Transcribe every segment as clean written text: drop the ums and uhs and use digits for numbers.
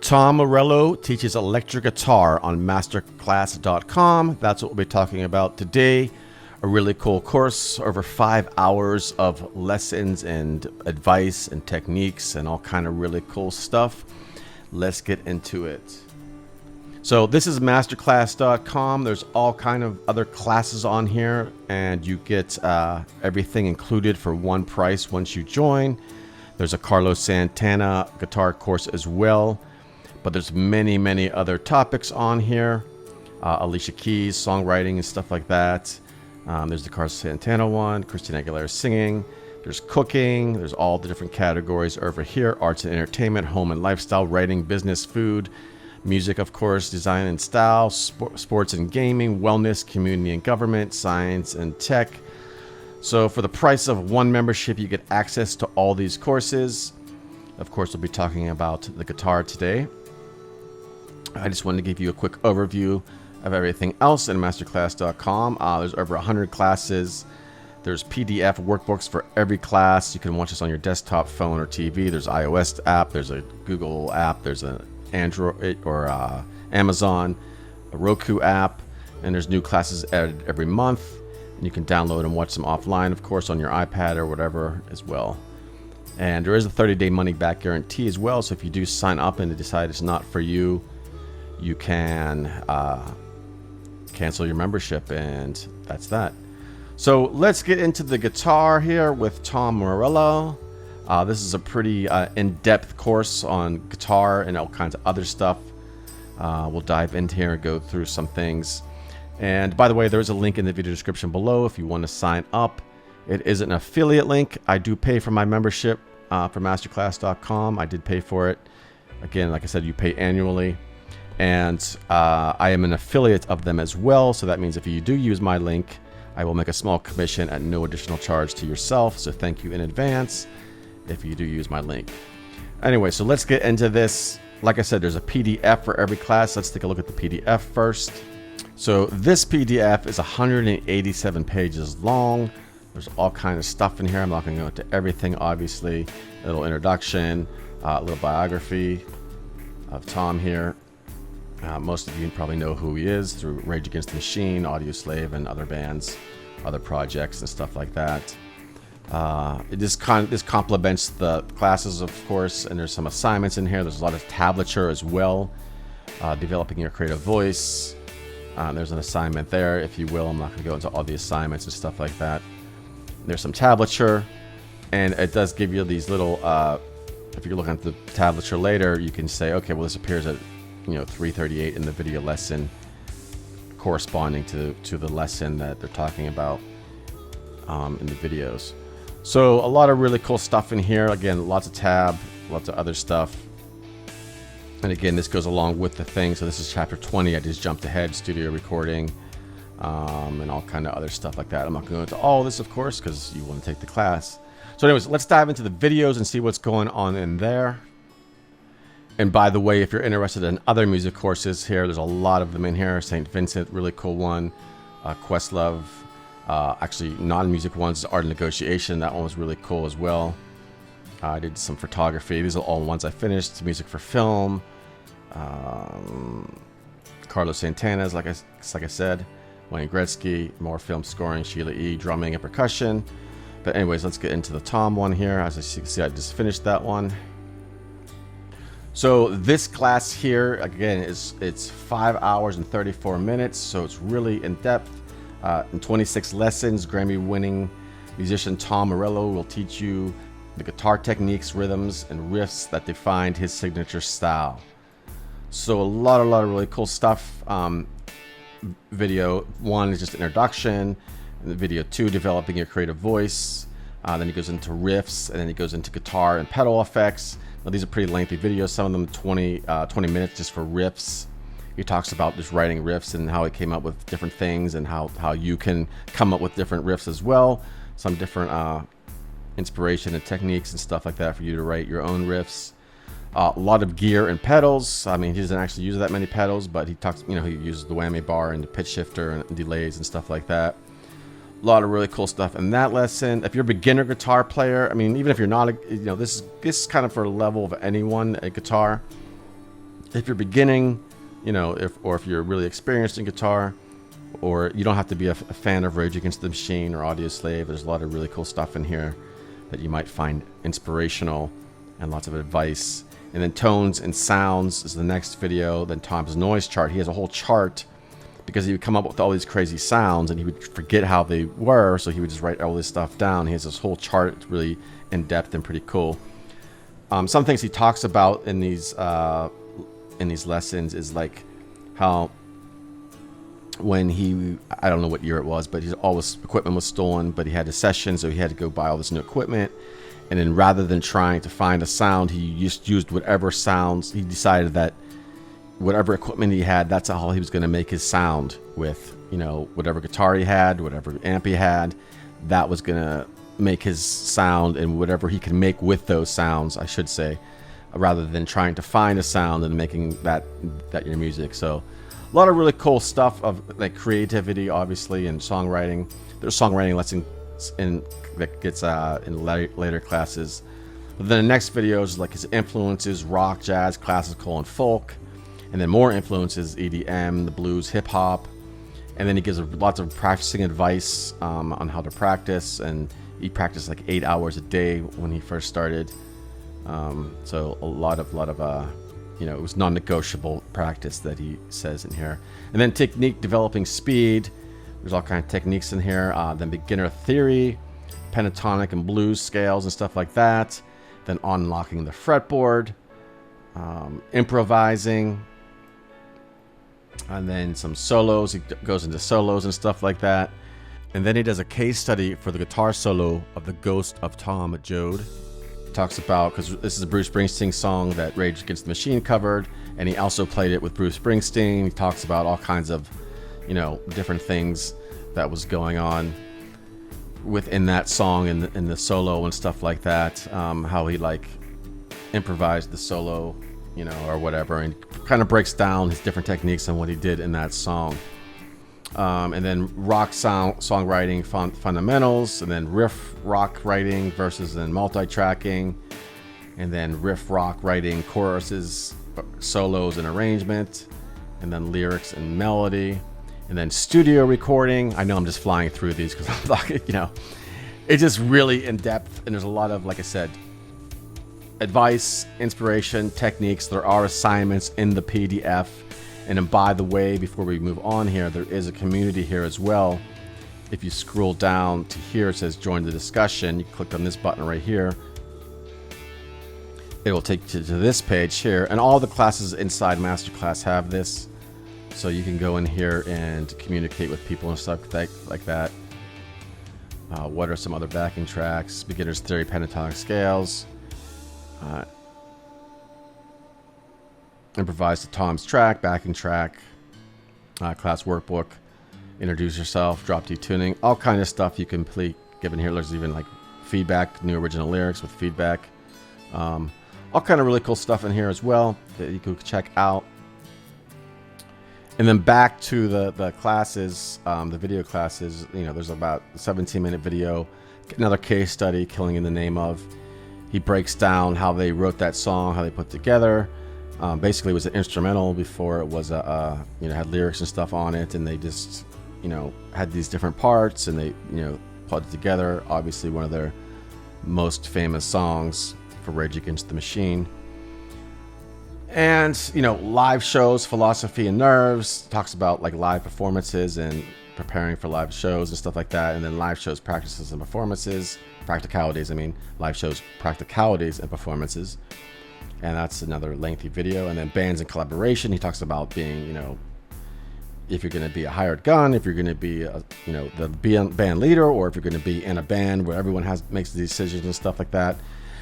Tom Morello teaches electric guitar on masterclass.com. That's what we'll be talking about today. A really cool course, over 5 hours of lessons and advice and techniques and all kind of really cool stuff. Let's get into it. So this is masterclass.com. There's all kind of other classes on here, and you get everything included for one price once you join. There's a Carlos Santana guitar course as well, but there's many other topics on here. Alicia Keys, songwriting and stuff like that. There's the Carlos Santana one, Christina Aguilera singing. There's cooking. There's all the different categories over here. Arts and entertainment, home and lifestyle, writing, business, food, music, of course, design and style, sports and gaming, wellness, community and government, science and tech. So for the price of one membership, you get access to all these courses. Of course, we'll be talking about the guitar today. I just wanted to give you a quick overview of everything else in masterclass.com. There's over 100 classes. There's PDF workbooks for every class. You can watch this on your desktop, phone, or TV. There's an iOS app. There's a Google app. There's an Android or Amazon, a Roku app. And there's new classes added every month. And you can download and watch them offline, of course, on your iPad or whatever as well. And there is a 30-day money-back guarantee as well. So if you do sign up and decide it's not for you, you can cancel your membership, and that's that. So let's get into the guitar here with Tom Morello. This is a pretty in-depth course on guitar and all kinds of other stuff. We'll dive into here and go through some things. And by the way, there is a link in the video description below if you want to sign up. It is an affiliate link. I do pay for my membership for masterclass.com. I did pay for it. Again, like I said, you pay annually. And I am an affiliate of them as well. So that means if you do use my link, I will make a small commission at no additional charge to yourself. So thank you in advance if you do use my link. Anyway, so let's get into this. Like I said, there's a PDF for every class. Let's take a look at the PDF first. So this PDF is 187 pages long. There's all kinds of stuff in here. I'm not going to go into everything, obviously. A little introduction, a little biography of Tom here. Most of you probably know who he is through Rage Against the Machine, Audio Slave, and other bands, other projects and stuff like that. This complements the classes, of course, and there's some assignments in here. There's a lot of tablature as well. Developing your creative voice. There's an assignment there, if you will. I'm not going to go into all the assignments and stuff like that. There's some tablature, and it does give you these little, if you're looking at the tablature later, you can say, okay, well, this appears at 338 in the video lesson, corresponding to the lesson that they're talking about in the videos. So a lot of really cool stuff in here. Again, lots of tab, lots of other stuff. And again, this goes along with the thing. So this is chapter 20. I just jumped ahead, studio recording, and all kind of other stuff like that. I'm not going to go into all this, of course, because you want to take the class. So anyways, let's dive into the videos and see what's going on in there. And by the way, if you're interested in other music courses here, there's a lot of them in here. St. Vincent, really cool one. Questlove, actually non-music ones, Art and Negotiation. That one was really cool as well. I did some photography. These are all ones I finished. Music for film. Carlos Santana's, like I said. Wayne Gretzky, more film scoring. Sheila E., drumming and percussion. But anyways, let's get into the Tom one here. As you can see, I just finished that one. So this class here, again, it's 5 hours and 34 minutes. So it's really in depth. In 26 lessons, Grammy-winning musician Tom Morello will teach you the guitar techniques, rhythms, and riffs that defined his signature style. So a lot of really cool stuff. Video 1 is just introduction. And the video 2, developing your creative voice. Then he goes into riffs, and then he goes into guitar and pedal effects. Now, these are pretty lengthy videos, some of them 20 minutes just for riffs. He talks about just writing riffs and how he came up with different things and how you can come up with different riffs as well. Some different inspiration and techniques and stuff like that for you to write your own riffs. A lot of gear and pedals. I mean, he doesn't actually use that many pedals, but he talks, he uses the whammy bar and the pitch shifter and delays and stuff like that. A lot of really cool stuff in that lesson. If you're a beginner guitar player, I mean, even if you're not, this is kind of for a level of anyone at guitar. if you're beginning, if you're really experienced in guitar, or you don't have to be a fan of Rage Against the Machine or Audioslave. There's a lot of really cool stuff in here that you might find inspirational, and lots of advice. And then tones and sounds is the next video. Then Tom's noise chart. He has a whole chart because he would come up with all these crazy sounds and he would forget how they were, so he would just write all this stuff down. He has this whole chart. It's really in depth and pretty cool. Some things he talks about in these lessons is like how when I don't know what year it was, but all his equipment was stolen, but he had a session, so he had to go buy all this new equipment. And then rather than trying to find a sound, he just used whatever sounds. He decided that whatever equipment he had, that's all he was going to make his sound with. Whatever guitar he had, whatever amp he had, that was going to make his sound, and whatever he could make with those sounds, I should say, rather than trying to find a sound and making that your music. So a lot of really cool stuff of like creativity, obviously, and songwriting. There's songwriting lessons that gets in later classes. But then the next video is like his influences: rock, jazz, classical, and folk. And then more influences: EDM, the blues, hip hop. And then he gives lots of practicing advice on how to practice. And he practiced like 8 hours a day when he first started. So a lot of it was non-negotiable practice that he says in here. And then technique, developing speed. There's all kinds of techniques in here. Then beginner theory, pentatonic and blues scales and stuff like that. Then unlocking the fretboard, improvising, and then some solos. He goes into solos and stuff like that. And then he does a case study for the guitar solo of The Ghost of Tom Joad. Talks about, because this is a Bruce Springsteen song that Rage Against the Machine covered, and he also played it with Bruce Springsteen. He talks about all kinds of different things that was going on within that song and in the solo and stuff like that. How he like improvised the solo, or whatever, and kind of breaks down his different techniques and what he did in that song. And then rock songwriting fundamentals, and then riff rock writing versus then multi-tracking, and then riff rock writing choruses, solos, and arrangement, and then lyrics and melody, and then studio recording. I know I'm just flying through these because I'm talking, it's just really in depth, and there's a lot of, like I said, advice, inspiration, techniques. There are assignments in the PDF. And then, by the way, before we move on here, there is a community here as well. If you scroll down to here, it says join the discussion. You click on this button right here. It will take you to this page here. And all the classes inside Masterclass have this. So you can go in here and communicate with people and stuff like that. What are some other backing tracks? Beginner's Theory, pentatonic scales. Improvise to Tom's track, backing track, class workbook, introduce yourself, drop D tuning, all kind of stuff you can give in here. There's even like feedback, new original lyrics with feedback, all kind of really cool stuff in here as well that you can check out. And then back to the classes, the video classes. There's about a 17-minute video, another case study, Killing in the Name Of. He breaks down how they wrote that song, how they put together. Basically, it was an instrumental before it was had lyrics and stuff on it, and they just had these different parts, and they put it together. Obviously, one of their most famous songs for Rage Against the Machine. And live shows, philosophy and nerves. Talks about like live performances and preparing for live shows and stuff like that. And then live shows, practices and performances, practicalities. Live shows, practicalities and performances. And that's another lengthy video. And then bands and collaboration. He talks about being, if you're going to be a hired gun, if you're going to be, the band leader, or if you're going to be in a band where everyone makes the decisions and stuff like that.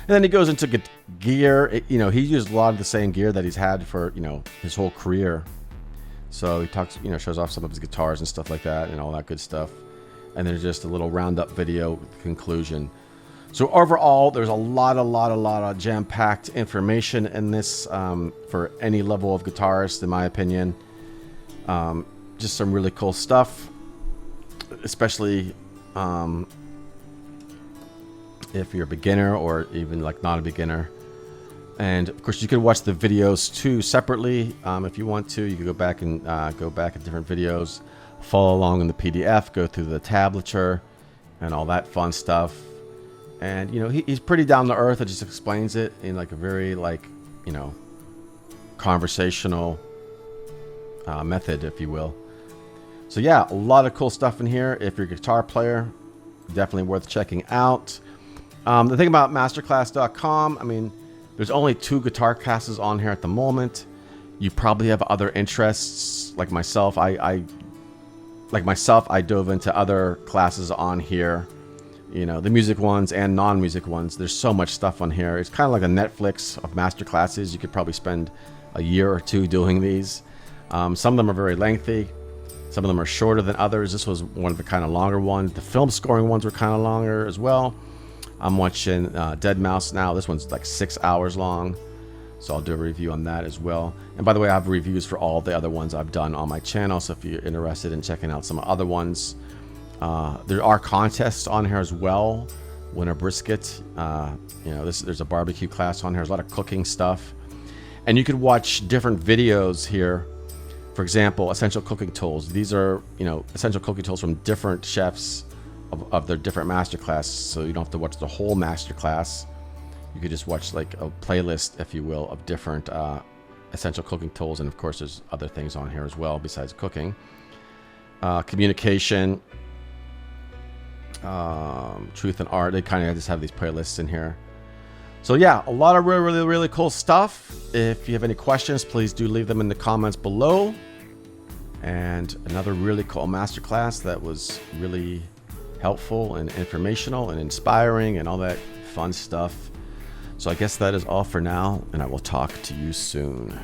And then he goes into gear. He used a lot of the same gear that he's had for, his whole career. So he talks, shows off some of his guitars and stuff like that and all that good stuff. And then just a little roundup video conclusion. So overall, there's a lot of jam-packed information in this for any level of guitarist, in my opinion. Just some really cool stuff, especially if you're a beginner or even like not a beginner. And of course, you can watch the videos too separately if you want to. You can go back and go back at different videos, follow along in the PDF, go through the tablature, and all that fun stuff. And you know, he's pretty down to earth. It just explains it in like a very conversational method, if you will. So yeah, a lot of cool stuff in here. If you're a guitar player, definitely worth checking out. The thing about masterclass.com, I mean, there's only 2 guitar classes on here at the moment. You probably have other interests, like myself. I dove into other classes on here, you know, the music ones and non-music ones. There's so much stuff on here. It's kind of like a Netflix of master classes. You could probably spend a year or 2 doing these. Some of them are very lengthy. Some of them are shorter than others. This was one of the kind of longer ones. The film scoring ones were kind of longer as well. I'm watching Dead Mouse now. This one's like 6 hours long. So I'll do a review on that as well. And by the way, I have reviews for all the other ones I've done on my channel. So if you're interested in checking out some other ones, there are contests on here as well. Winter brisket. You know, there's a barbecue class on here. There's a lot of cooking stuff. And you could watch different videos here. For example, essential cooking tools. These are, you know, essential cooking tools from different chefs of their different masterclass. So you don't have to watch the whole masterclass. You could just watch like a playlist, if you will, of different essential cooking tools. And of course, there's other things on here as well besides cooking. Communication, truth and art. They kind of just have these playlists in here. So yeah, a lot of really cool stuff. If you have any questions, please do leave them in the comments below. And another really cool masterclass that was really helpful and informational and inspiring and all that fun stuff. So I guess that is all for now, and I will talk to you soon.